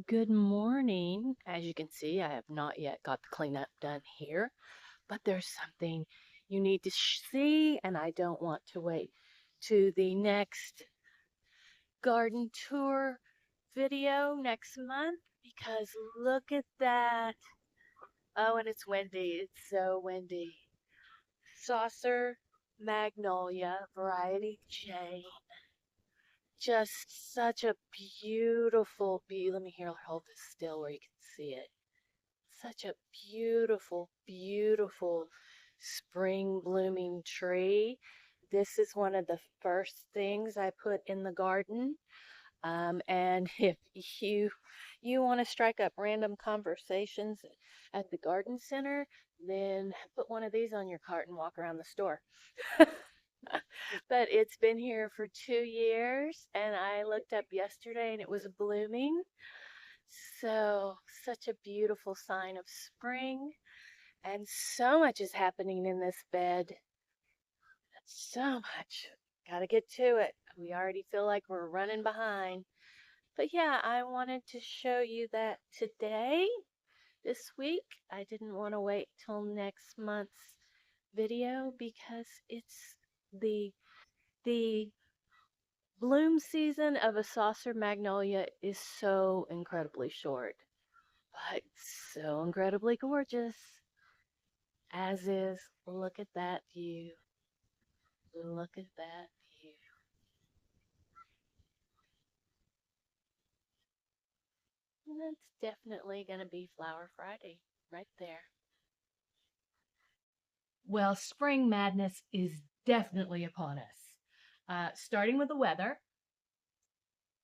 Good morning. As you can see, I have not yet got the cleanup done here, but there's something you need to see, and I don't want to wait to the next garden tour video next month because look at that. Oh, and it's windy. It's so windy. Saucer Magnolia Variety J. Just such a beautiful, let me here, hold this still where you can see it. Such a beautiful, beautiful spring blooming tree. This is one of the first things I put in the garden. And if you want to strike up random conversations at the garden center, then put one of these on your cart and walk around the store. But it's been here for 2 years, and I looked up yesterday and it was blooming. So, such a beautiful sign of spring. And so much is happening in this bed. So much. Gotta get to it. We already feel like we're running behind. But yeah, I wanted to show you that today, this week. I didn't want to wait till next month's video because it's the the bloom season of a saucer magnolia is so incredibly short, but so incredibly gorgeous. As is, look at that view. Look at that view. And that's definitely going to be Flower Friday right there. Well, spring madness is definitely upon us. Starting with the weather,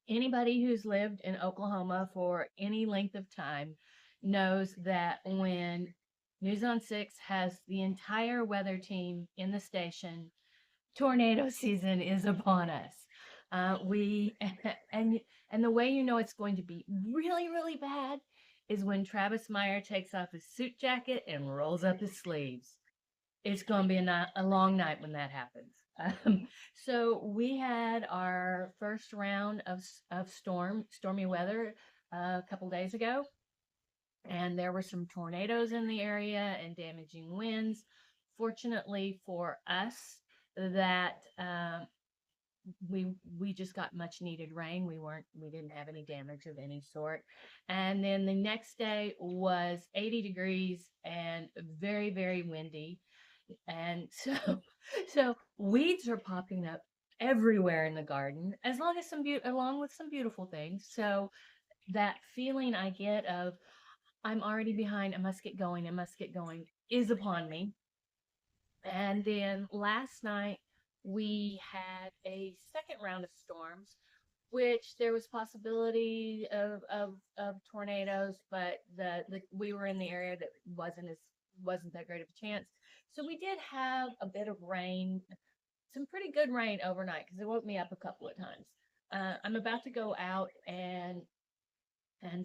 anybody who's lived in Oklahoma for any length of time knows that when News on Six has the entire weather team in the station, tornado season is upon us. We and and the way you know it's going to be really really bad is when Travis Meyer takes off his suit jacket and rolls up his sleeves. It's going to be a long night when that happens. So we had our first round of stormy weather a couple days ago, and there were some tornadoes in the area and damaging winds. Fortunately for us, that we just got much needed rain. We didn't have any damage of any sort. And then the next day was 80 degrees and very very windy, and so so weeds are popping up everywhere in the garden, as long as along with some beautiful things. So that feeling I get of I'm already behind, I must get going is upon me. And then last night we had a second round of storms, which there was possibility of tornadoes, but we were in the area that wasn't that great of a chance. So we did have a bit of rain, some pretty good rain overnight because it woke me up a couple of times. I'm about to go out and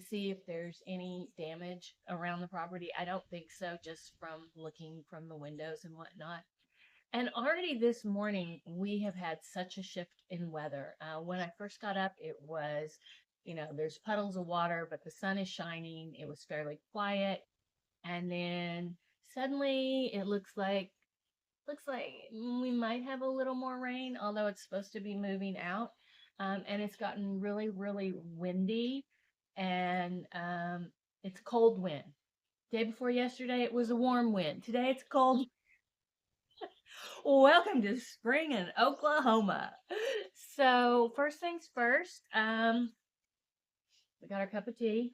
see if there's any damage around the property. I don't think so, just from looking from the windows and whatnot. And already this morning, we have had such a shift in weather. When I first got up, it was, there's puddles of water, but the sun is shining. It was fairly quiet. And then suddenly it looks like we might have a little more rain, although it's supposed to be moving out. And it's gotten really, really windy, and it's cold wind. Day before yesterday, it was a warm wind. Today, it's cold. Welcome to spring in Oklahoma. So first things first, we got our cup of tea.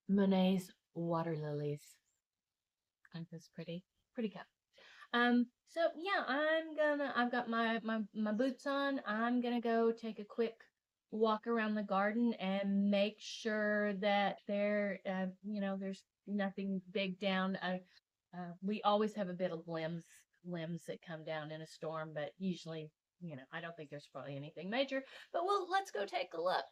Monet's water lilies. Aren't those pretty? Pretty cup. So yeah, I've got my boots on. I'm gonna go take a quick walk around the garden and make sure that there's nothing big down. We always have a bit of limbs that come down in a storm, but usually, I don't think there's probably anything major. But let's go take a look.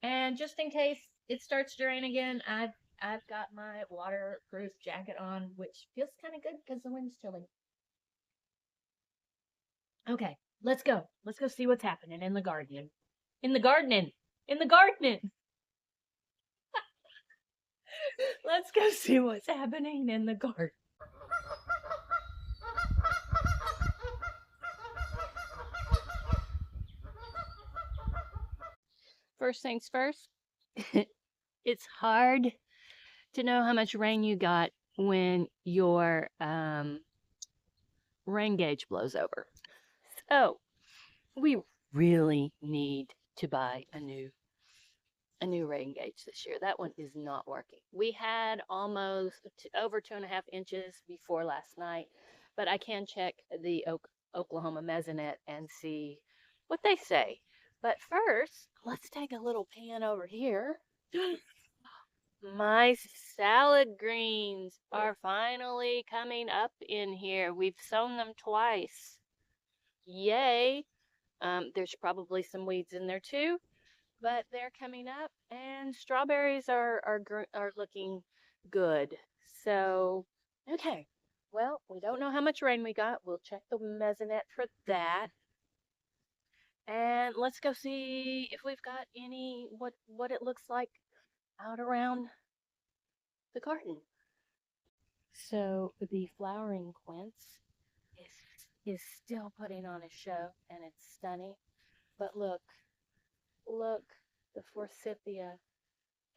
And just in case it starts to rain again, I've got my waterproof jacket on, which feels kind of good because the wind's chilly. Okay, let's go. Let's go see what's happening in the garden. In the gardening. In the gardening. Let's go see what's happening in the garden. First things first, it's hard to know how much rain you got when your rain gauge blows over. So we really need to buy a new rain gauge this year. That one is not working. We had almost over 2.5 inches before last night, but I can check the Oklahoma Mesonet and see what they say. But first, let's take a little pan over here. My salad greens are finally coming up in here. We've sown them twice. Yay. There's probably some weeds in there too, but they're coming up, and strawberries are looking good. So, okay. Well, we don't know how much rain we got. We'll check the mesonet for that. And let's go see if we've got any what it looks like out around the garden. So the flowering quince is still putting on a show, and it's stunning. But look, the forsythia,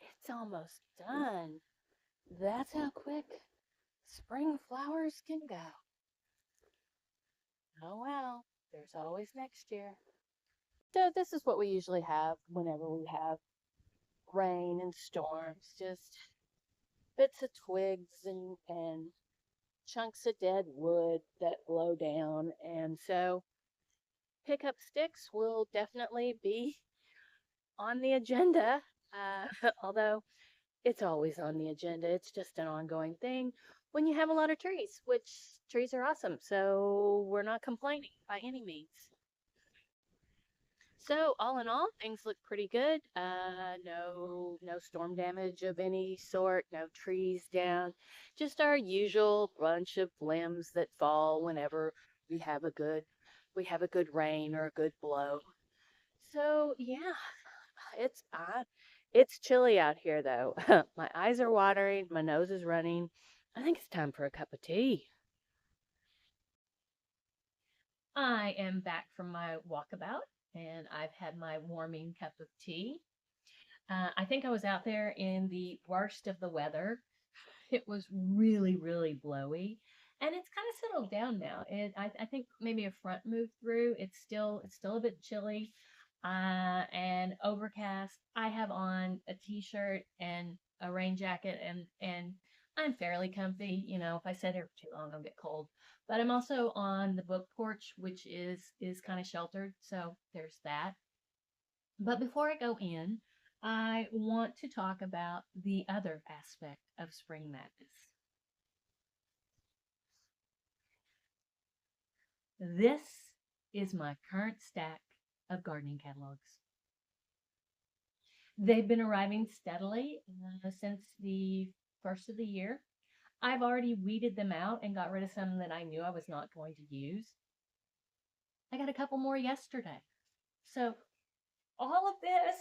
it's almost done. That's how quick spring flowers can go. Oh well, there's always next year. So this is what we usually have whenever we have rain and storms, just bits of twigs and chunks of dead wood that blow down. And so pickup sticks will definitely be on the agenda, although it's always on the agenda. It's just an ongoing thing when you have a lot of trees, which trees are awesome. So we're not complaining by any means. So all in all, things look pretty good. No storm damage of any sort. No trees down. Just our usual bunch of limbs that fall whenever we have a good we have a good rain or a good blow. So yeah, it's it's chilly out here though. My eyes are watering. My nose is running. I think it's time for a cup of tea. I am back from my walkabout and I've had my warming cup of tea. I think I was out there in the worst of the weather. It was really, really blowy, and it's kind of settled down now. I think maybe a front moved through. It's still a bit chilly, and overcast. I have on a t-shirt and a rain jacket, and I'm fairly comfy. You know, if I sit here for too long, I'll get cold. But I'm also on the book porch, which is kind of sheltered, so there's that. But before I go in, I want to talk about the other aspect of Spring Madness. This is my current stack of gardening catalogs. They've been arriving steadily since the first of the year. I've already weeded them out and got rid of some that I knew I was not going to use. I got a couple more yesterday. So all of this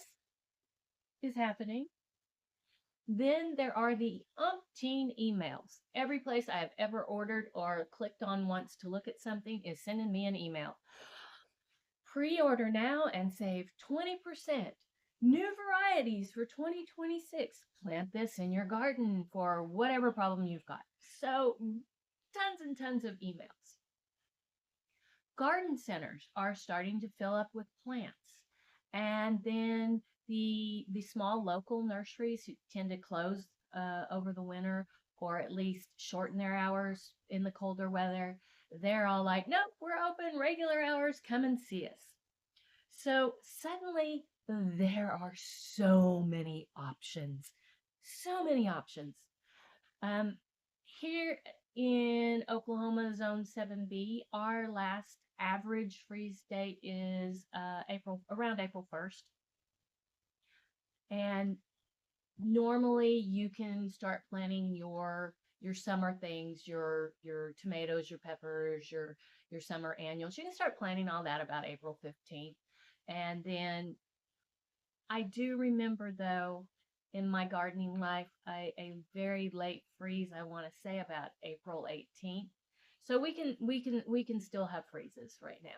is happening. Then there are the umpteen emails. Every place I have ever ordered or clicked on once to look at something is sending me an email. Pre-order now and save 20%. New varieties for 2026. Plant this in your garden for whatever problem you've got. So, tons and tons of emails. Garden centers are starting to fill up with plants. And then the small local nurseries who tend to close over the winter or at least shorten their hours in the colder weather, they're all like, nope, we're open regular hours. Come and see us. So suddenly there are so many options. So many options. Um, Here in Oklahoma Zone 7B, our last average freeze date is around April 1st. And normally you can start planting your summer things, your tomatoes, your peppers, your summer annuals. You can start planting all that about April 15th. And then I do remember though in my gardening life a very late freeze. I want to say about April 18th. So we can still have freezes right now.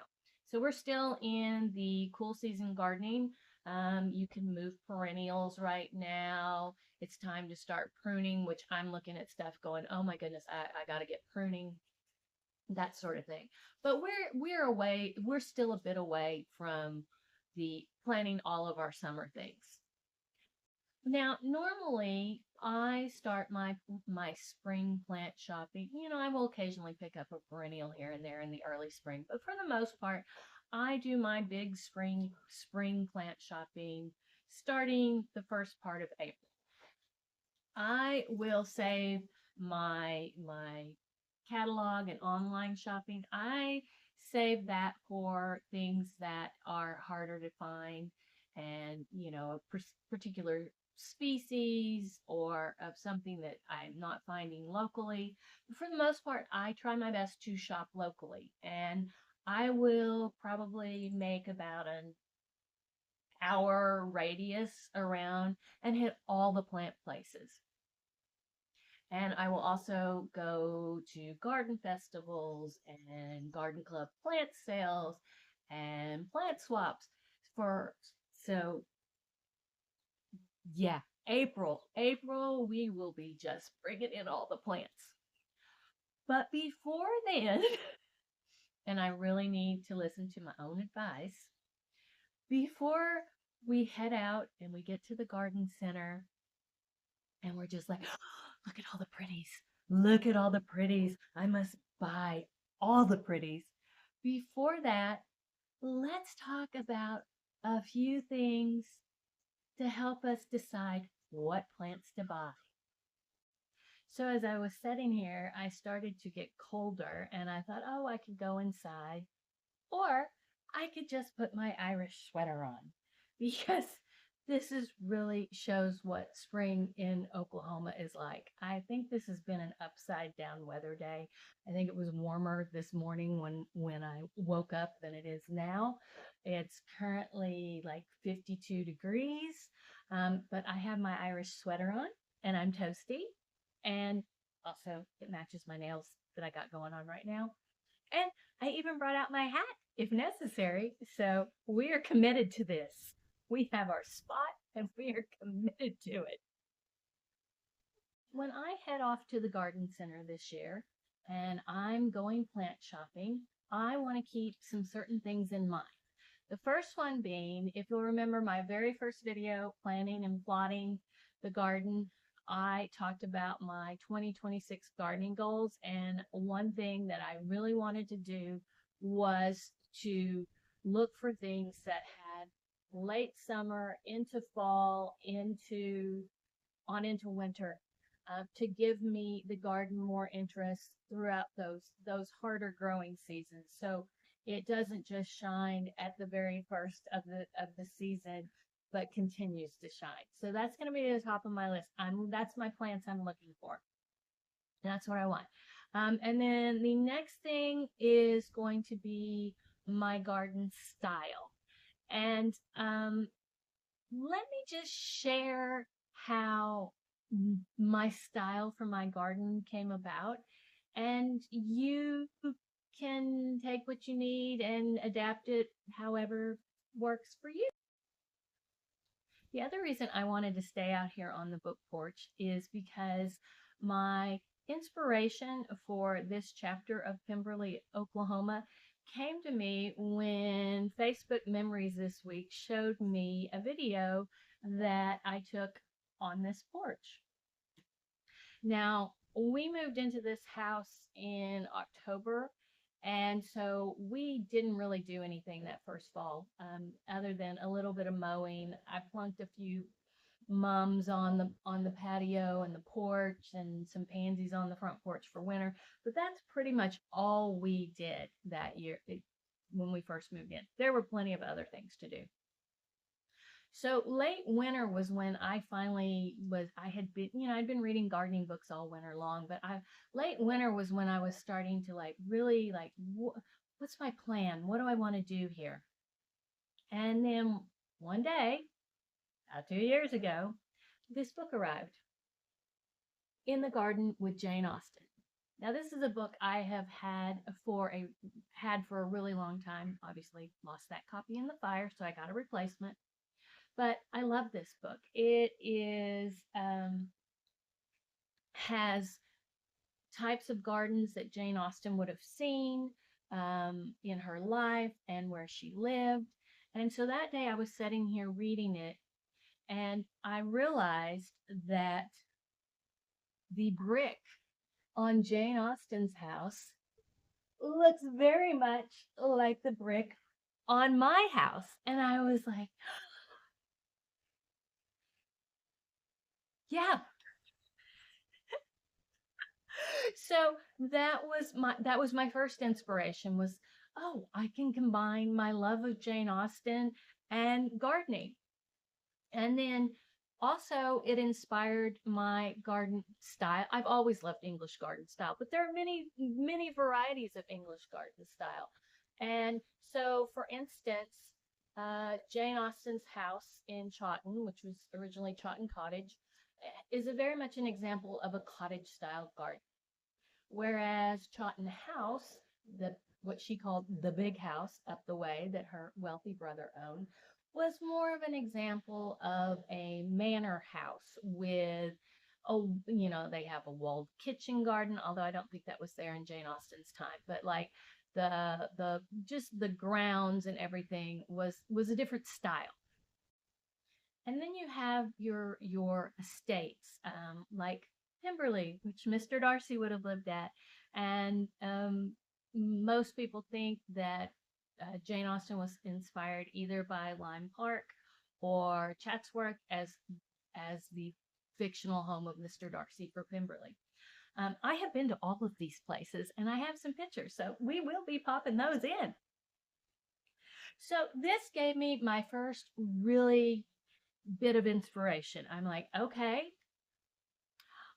So we're still in the cool season gardening. You can move perennials right now. It's time to start pruning, which I'm looking at stuff going, oh my goodness, I got to get pruning, that sort of thing. But we're away. We're still a bit away from the planning all of our summer things. Now, normally I start my spring plant shopping. I will occasionally pick up a perennial here and there in the early spring, but for the most part, I do my big spring plant shopping starting the first part of April. I will save my catalog and online shopping. I save that for things that are harder to find, and a particular species or of something that I'm not finding locally. But for the most part, I try my best to shop locally, and I will probably make about an hour radius around and hit all the plant places. And I will also go to garden festivals and garden club plant sales and plant swaps for, so yeah, April, we will be just bringing in all the plants. But before then, and I really need to listen to my own advice, before we head out and we get to the garden center and we're just like, look at all the pretties. Look at all the pretties. I must buy all the pretties. Before that, let's talk about a few things to help us decide what plants to buy. So as I was sitting here, I started to get colder and I thought, oh, I could go inside or I could just put my Irish sweater on because this is really shows what spring in Oklahoma is like. I think this has been an upside down weather day. I think it was warmer this morning when I woke up than it is now. It's currently like 52 degrees, but I have my Irish sweater on and I'm toasty, and also it matches my nails that I got going on right now. And I even brought out my hat if necessary. So we are committed to this. We have our spot and we are committed to it. When I head off to the garden center this year and I'm going plant shopping, I want to keep some certain things in mind. The first one being, if you'll remember my very first video, planning and plotting the garden, I talked about my 2026 gardening goals. And one thing that I really wanted to do was to look for things that had late summer into fall into winter, to give me the garden more interest throughout those harder growing seasons. So it doesn't just shine at the very first of the season, but continues to shine. So that's going to be at the top of my list. That's my plants I'm looking for. That's what I want. And then the next thing is going to be my garden style. And let me just share how my style for my garden came about. And you can take what you need and adapt it however works for you. The other reason I wanted to stay out here on the book porch is because my inspiration for this chapter of Pemberley, Oklahoma, came to me when Facebook Memories this week showed me a video that I took on this porch. Now, we moved into this house in October, and so we didn't really do anything that first fall, other than a little bit of mowing. I plunked a few mums on the patio and the porch, and some pansies on the front porch for winter. But that's pretty much all we did that year when we first moved in. There were plenty of other things to do. So late winter was when I finally was, I had been, I'd been reading gardening books all winter long, but late winter was when I was starting to like really like, what's my plan? What do I want to do here? And then one day about 2 years ago, this book arrived, In the Garden with Jane Austen. Now, this is a book I have had for a really long time. Obviously, lost that copy in the fire, so I got a replacement. But I love this book. It is has types of gardens that Jane Austen would have seen in her life and where she lived. And so that day I was sitting here reading it, and I realized that the brick on Jane Austen's house looks very much like the brick on my house. And I was like, yeah. So that was my first inspiration was, oh, I can combine my love of Jane Austen and gardening. And then also it inspired my garden style. I've always loved English garden style, but there are many, many varieties of English garden style. And so, for instance, Jane Austen's house in Chawton, which was originally Chawton Cottage, is a very much an example of a cottage style garden. Whereas Chawton House, the what she called the big house up the way that her wealthy brother owned, was more of an example of a manor house with, oh, they have a walled kitchen garden, although I don't think that was there in Jane Austen's time. But like the just the grounds and everything was a different style. And then you have your estates, like Pemberley, which Mr. Darcy would have lived at, and most people think that Jane Austen was inspired either by Lyme Park or Chatsworth as the fictional home of Mr. Darcy for Pemberley. I have been to all of these places, and I have some pictures, so we will be popping those in. So this gave me my first really bit of inspiration. I'm like, okay,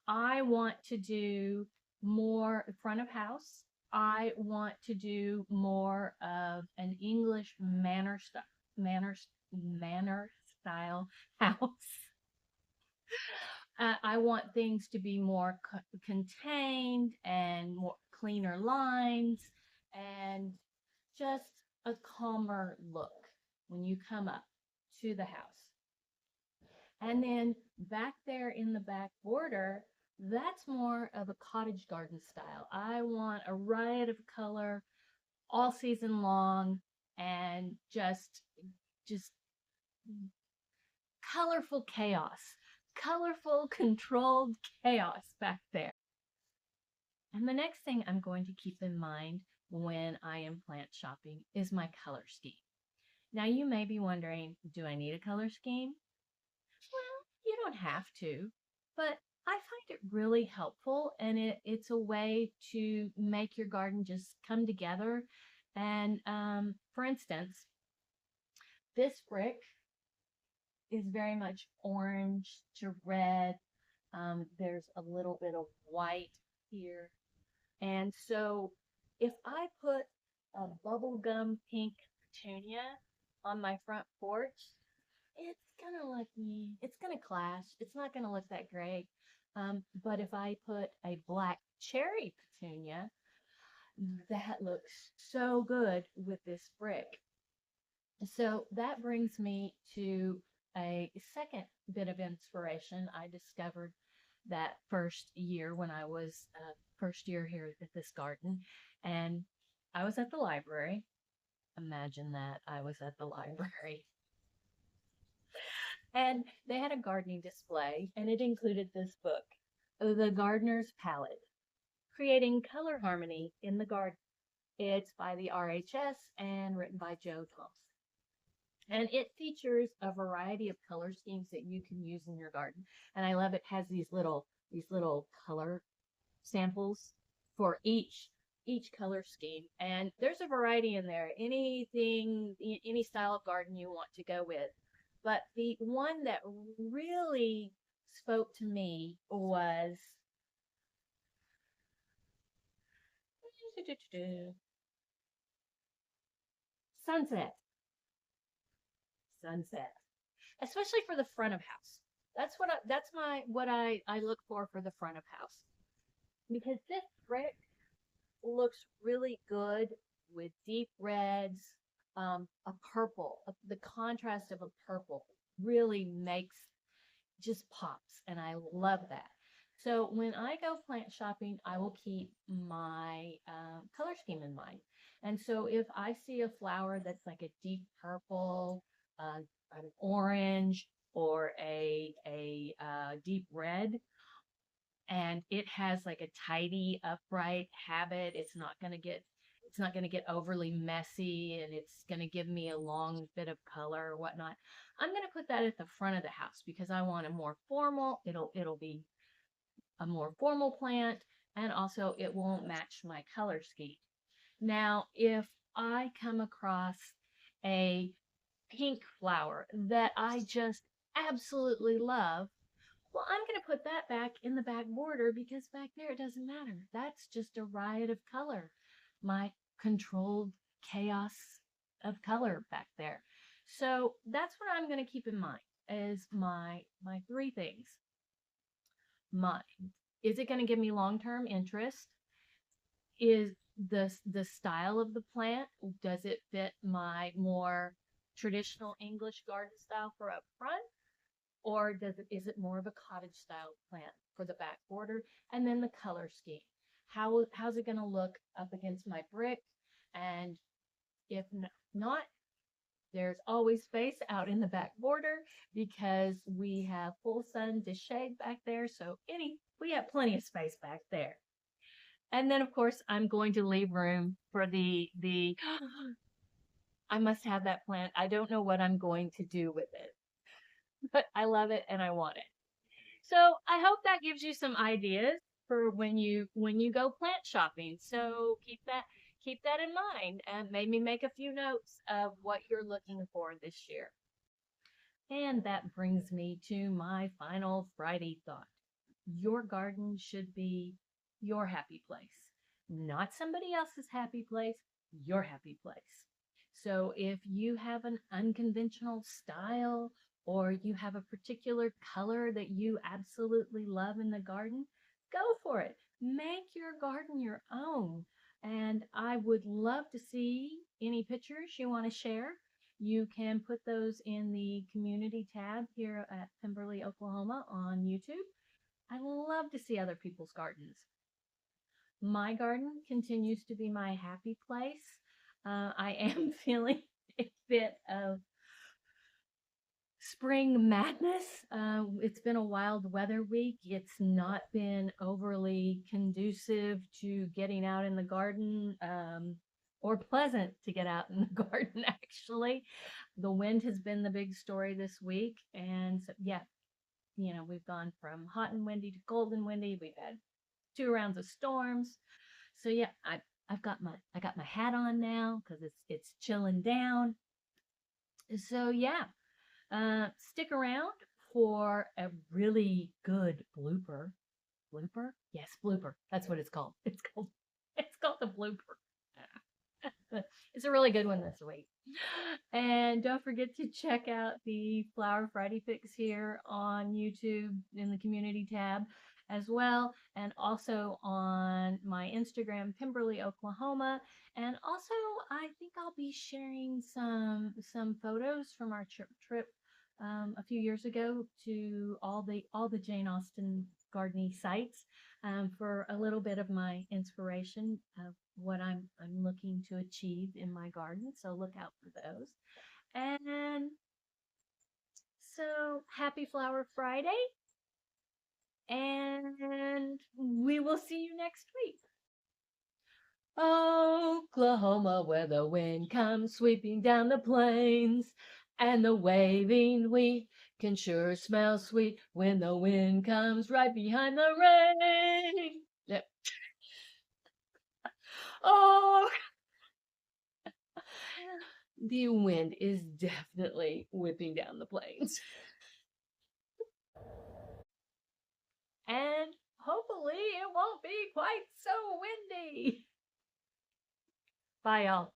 I want to do more front of house. I want to do more of an English manor style house. I want things to be more contained and more cleaner lines and just a calmer look when you come up to the house. And then back there in the back border, that's more of a cottage garden style. I want a riot of color all season long and just colorful chaos, colorful controlled chaos back there. And the next thing I'm going to keep in mind when I am plant shopping is my color scheme. Now you may be wondering, do I need a color scheme? Well, you don't have to, but I find it really helpful, and it's a way to make your garden just come together. And for instance, this brick is very much orange to red. There's a little bit of white here. And so if I put a bubblegum pink petunia on my front porch, it's gonna clash. It's not gonna look that great. But if I put a black cherry petunia, that looks so good with this brick. So that brings me to a second bit of inspiration I discovered that first year when I was first year here at this garden. And I was at the library. Imagine that I was at the library. And they had a gardening display, and it included this book, The Gardener's Palette, Creating Color Harmony in the Garden. It's by the RHS and written by Joe Thompson. And it features a variety of color schemes that you can use in your garden. And I love it has these little color samples for each color scheme. And there's a variety in there. Any style of garden you want to go with. But the one that really spoke to me was sunset. Sunset. especially for the front of house. That's my what I look for the front of house, because this brick looks really good with deep reds, a purple. The contrast of a purple really makes just pops, and I love that. So when I go plant shopping, I will keep my color scheme in mind. And so if I see a flower that's like a deep purple, uh, an orange, or a deep red, and it has like a tidy, upright habit, it's not going to get overly messy, and it's going to give me a long bit of color or whatnot. I'm going to put that at the front of the house because I want a more formal. It'll be a more formal plant, and also it won't match my color scheme. Now, if I come across a pink flower that I just absolutely love, well, I'm going to put that back in the back border because back there it doesn't matter. That's just a riot of color. My controlled chaos of color back there. So that's what I'm going to keep in mind as my three things. Mind. Is it going to give me long-term interest? Is the style of the plant, does it fit my more traditional English garden style for up front? Or is it more of a cottage style plant for the back border? And then the color scheme. How's it going to look up against my brick? And if not, there's always space out in the back border because we have full sun to shade back there. So we have plenty of space back there. And then of course I'm going to leave room for the I must have that plant. I don't know what I'm going to do with it, but I love it and I want it. So I hope that gives you some ideas for when you go plant shopping. So keep that in mind and maybe make a few notes of what you're looking for this year. And that brings me to my final Friday thought. Your garden should be your happy place, not somebody else's happy place, your happy place. So if you have an unconventional style or you have a particular color that you absolutely love in the garden, go for it. Make your garden your own. And I would love to see any pictures you want to share. You can put those in the community tab here at Pemberley, Oklahoma on YouTube. I love to see other people's gardens. My garden continues to be my happy place. I am feeling a bit of spring madness. It's been a wild weather week. It's not been overly conducive to getting out in the garden, or pleasant to get out in the garden, actually. The wind has been the big story this week. And so, yeah, we've gone from hot and windy to cold and windy. We've had 2 rounds of storms. So yeah, I got my hat on now because it's chilling down. So yeah, stick around for a really good blooper. Blooper? Yes, blooper. That's what it's called. It's called the blooper. It's a really good one this week. And don't forget to check out the Flower Friday Fix here on YouTube in the community tab as well, and also on my Instagram, Pemberley, Oklahoma. And also, I think I'll be sharing some photos from our trip a few years ago to all the Jane Austen gardening sites, for a little bit of my inspiration of what I'm looking to achieve in my garden. So look out for those. And so happy Flower Friday, and we will see you next week. Oklahoma, where the wind comes sweeping down the plains, and the waving wheat can sure smell sweet when the wind comes right behind the rain. Yep. Oh, the wind is definitely whipping down the plains. And hopefully it won't be quite so windy. Bye, y'all.